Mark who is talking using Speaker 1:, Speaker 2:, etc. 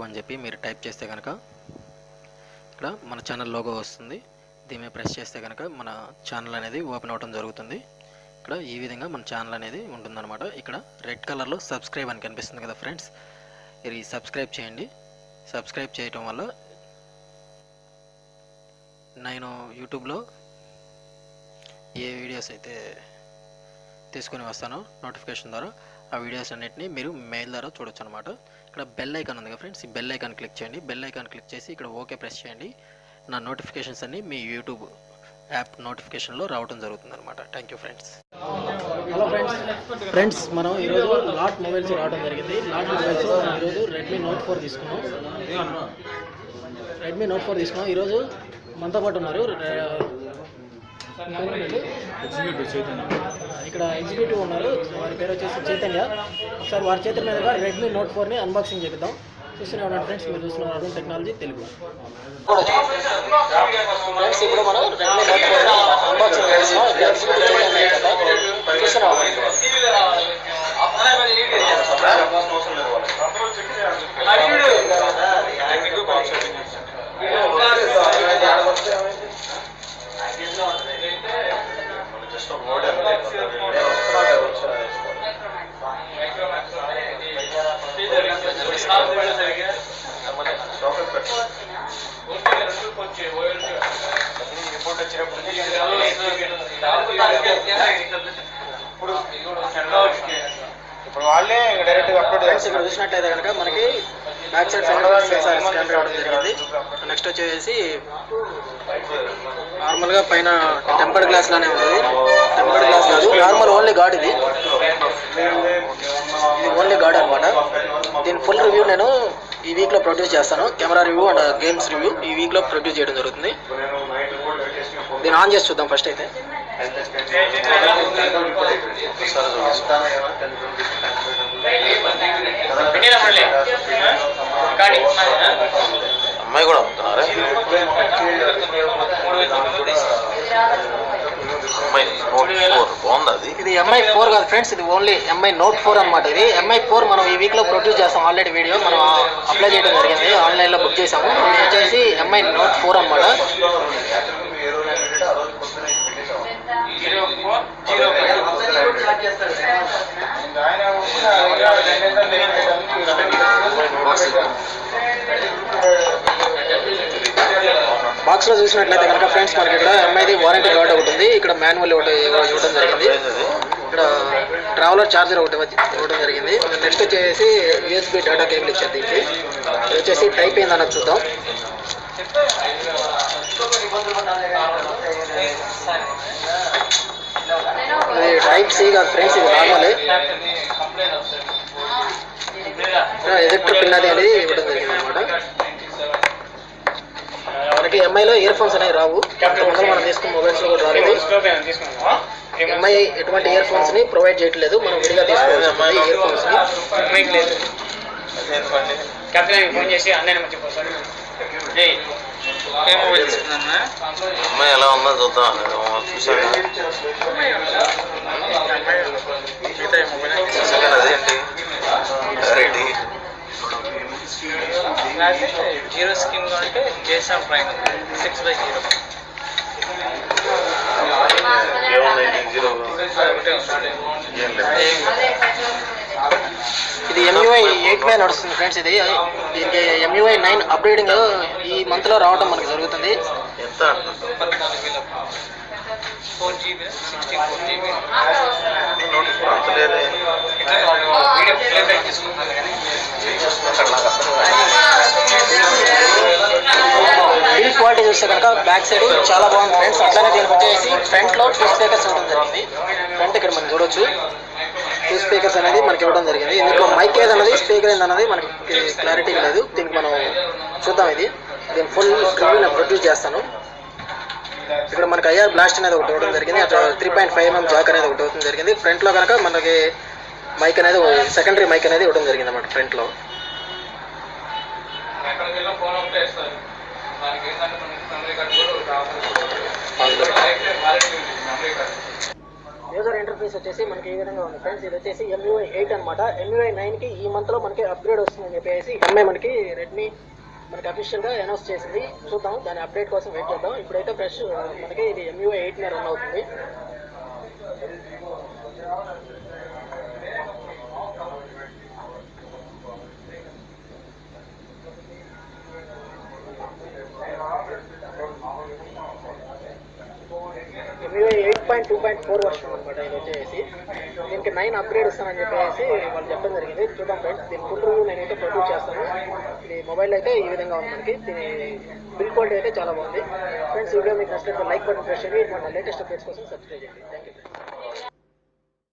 Speaker 1: అని చెప్పి మీరు టైప్ చేస్తే కనుక ఇక్కడ మన ఛానల్ లోగో వస్తుంది. దీని మీద ప్రెస్ చేస్తే కనుక మన ఛానల్ అనేది ఓపెన్ అవ్వడం జరుగుతుంది. ఇక్కడ ఈ విధంగా మన ఛానల్ అనేది ఉంటుందన్నమాట. ఇక్కడ రెడ్ కలర్లో సబ్స్క్రైబ్ అని కనిపిస్తుంది కదా ఫ్రెండ్స్, ఇది సబ్స్క్రైబ్ చేయండి. సబ్స్క్రైబ్ చేయటం వల్ల నేను యూట్యూబ్లో ఏ వీడియోస్ అయితే తీసుకొని వస్తానో నోటిఫికేషన్ ద్వారా ఆ వీడియోస్ అన్నిటిని మీరు మెయిల్ ద్వారా చూడొచ్చు అనమాట. ఇక్కడ బెల్ ఐకాన్ ఉంది కదా ఫ్రెండ్స్, ఈ బెల్ ఐకాన్ క్లిక్ చేయండి. బెల్ ఐకాన్ క్లిక్ చేసి ఇక్కడ ఓకే ప్రెస్ చేయండి. నా నోటిఫికేషన్స్ అన్నీ మీ యూట్యూబ్ యాప్ నోటిఫికేషన్లో రావడం జరుగుతుంది అనమాట. Thank you friends.
Speaker 2: Hello friends, మనం ఈరోజు లాట్ మొబైల్స్ రావడం జరిగింది. లాట్ మొబైల్స్ ఈరోజు రెడ్మీ నోట్ 4 తీసుకున్నాం. ఈరోజు మనతో పాటు ఉన్నారు ఇక్కడ ఎగ్జిక్యూటివ్ ఉన్నారు. వారి పేరు వచ్చేసి చైతన్య. ఒకసారి వారి చేతుల మీదుగా రెడ్మీ నోట్ 4ని అన్బాక్సింగ్ చేద్దాం. చూస్తూనే ఉన్నాడు ఫ్రెండ్స్, మీరు చూస్తున్నారు అరుణ్ టెక్నాలజీ తెలుగు. ఫ్రెండ్స్, ఇప్పుడు మనం రెడ్మీ నోట్ 4ని అన్బాక్సింగ్ చేస్తున్నాం.
Speaker 3: ఇప్పుడు వాళ్ళే డైరెక్ట్గా అప్లోడ్ చేస్తారు.
Speaker 2: ఇక్కడ చూసినట్లయితే కనుక మనకి బ్యాక్ సైడ్ స్కాన్ రావడం జరిగింది. నెక్స్ట్ వచ్చేసి నార్మల్గా పైన టెంపర్డ్ గ్లాస్ లానే ఉంది. టెంపర్డ్ గ్లాస్ కాదు, నార్మల్ ఓన్లీ గార్డ్. ఇది ఓన్లీ గార్డ్ అనమాట. దీని ఫుల్ రివ్యూ నేను ఈ వీక్లో ప్రొడ్యూస్ చేస్తాను. Camera review and games review ఈ వీక్లో ప్రొడ్యూస్ చేయడం జరుగుతుంది. దీన్ని ఆన్ చేసి చూద్దాం ఫస్ట్ అయితే.
Speaker 3: అమ్మాయి కూడా అమ్ముతున్నారా?
Speaker 2: ఇది MI 4 కాదు ఫ్రెండ్స్, ఇది ఓన్లీ MI Note 4 అనమాట. ఇది MI 4 మనం ఈ వీక్లో ప్రొడ్యూస్ చేస్తాం. ఆల్రెడీ వీడియో మనం అప్లై చేయడం జరిగింది, ఆన్లైన్లో బుక్ చేసాము. ఇది వచ్చేసి MI Note 4 అనమాట. బాక్స్లో చూసినట్లయితే కనుక ఫ్రెండ్స్ మనకి ఇక్కడ MIది వారంటీ కార్డ్ ఒకటి ఉంది. ఇక్కడ మాన్యువల్ ఒకటి ఇవ్వడం జరిగింది. ఇక్కడ ట్రావెలర్ ఛార్జర్ ఒకటి ఇవ్వడం జరిగింది. నెక్స్ట్ వచ్చేసి USB డేటా కేబుల్ ఇచ్చారు. దీనికి ఇది వచ్చేసి టైప్ ఏందన్నది చూద్దాం. ఇది టైప్ C కాదు ఫ్రెండ్స్, ఇది నార్మలే. ఎలక్ట్రిక్ పిన్ అనేది ఇవ్వడం జరిగింది అనమాట. మనకి MIలో ఇయర్ ఫోన్స్ అనేవి రావు. మనం తీసుకున్న మొబైల్స్లో కూడా రాలేదు. MI ఎటువంటి ఇయర్ ఫోన్స్ని ప్రొవైడ్ చేయట్లేదు. మనం విడిగా తీసుకోవాలి ఇయర్ ఫోన్స్ని.
Speaker 4: ఫోన్ చేసి అన్నయ్య మర్చిపోతాను.
Speaker 3: అమ్మాయి ఎలా ఉందో చూద్దాం. చూసాను అదేంటి
Speaker 4: జీరో స్కీమ్ అంటే జేసాన్ ప్రైమ్ 6/0.
Speaker 2: ఇది MUI 8 నడుస్తుంది ఫ్రెండ్స్. ఇది దీనికి MUI 9 అప్గ్రేడింగ్ ఈ మంత్లో రావడం మనకు జరుగుతుంది.
Speaker 3: ఎంత?
Speaker 4: 4GB 64GB.
Speaker 2: బిల్డ్ క్వాలిటీ చూస్తే కనుక బ్యాక్ సైడ్ చాలా బాగుంది ఫ్రెండ్స్. అట్లానే దీనికి వచ్చేసి ఫ్రంట్లో 2 స్పీకర్స్ ఇవ్వడం జరిగింది. ఫ్రంట్ ఇక్కడ మనం చూడొచ్చు 2 స్పీకర్స్ అనేది మనకి ఇవ్వడం జరిగింది. ఇందులో మైక్ ఏదన్నది స్పీకర్ ఏందన్నది మనకి క్లారిటీగా లేదు. దీనికి మనం చూద్దాం. ఇది దీని ఫుల్ రివ్యూ నేను ప్రొడ్యూస్ చేస్తాను. ఇక్కడ మనకి IR బ్లాస్ట్ అనేది ఒకటి ఇవ్వడం జరిగింది. అట్లా 3.5mm జాక్ అనేది ఒకటి ఇవ్వడం జరిగింది. ఫ్రంట్లో కనుక మనకి మైక్ అనేది సెకండరీ మైక్ అనేది ఇవ్వడం జరిగింది అన్నమాట ఫ్రంట్లో. యూజర్ ఇంటర్ఫేస్ వచ్చేసి మనకి ఈ విధంగా ఉంది ఫ్రెండ్స్. ఇది వచ్చేసి MUI 8 అనమాట. MUI 9కి ఈ మంత్లో మనకి అప్గ్రేడ్ వస్తుందని చెప్పేసి ఎంఐ మనకి రెడ్మీ మనకి అఫీషియల్గా అనౌన్స్ చేసింది. చూద్దాం, దాని అప్డేట్ కోసం వెయిట్ చేద్దాం. ఇప్పుడైతే ఫ్రెష్ మనకి ఇది MUI 8 మీద రన్ అవుతుంది. MUI 8.2.4 వర్షన్ అనమాట. ఇది వచ్చేసి దీనికి 9 అప్గ్రేడ్ వస్తానని చెప్పేసి వాళ్ళు చెప్పడం జరిగింది. చూద్దాం ఫ్రెండ్స్, దీని ఫుల్ రివ్యూ నేనైతే ప్రొడ్యూస్ చేస్తాను. ఇది మొబైల్ అయితే ఈ విధంగా ఉంది మనకి. దీని బిల్ క్వాలిటీ అయితే చాలా బాగుంది ఫ్రెండ్స్. వీడియో మీకు నచ్చినట్టు లైక్ బటన్ ప్రెస్ చేయండి. మన లేటెస్ట్ అప్డేట్స్ కోసం సబ్స్క్రైబ్ చేయండి. Thank you.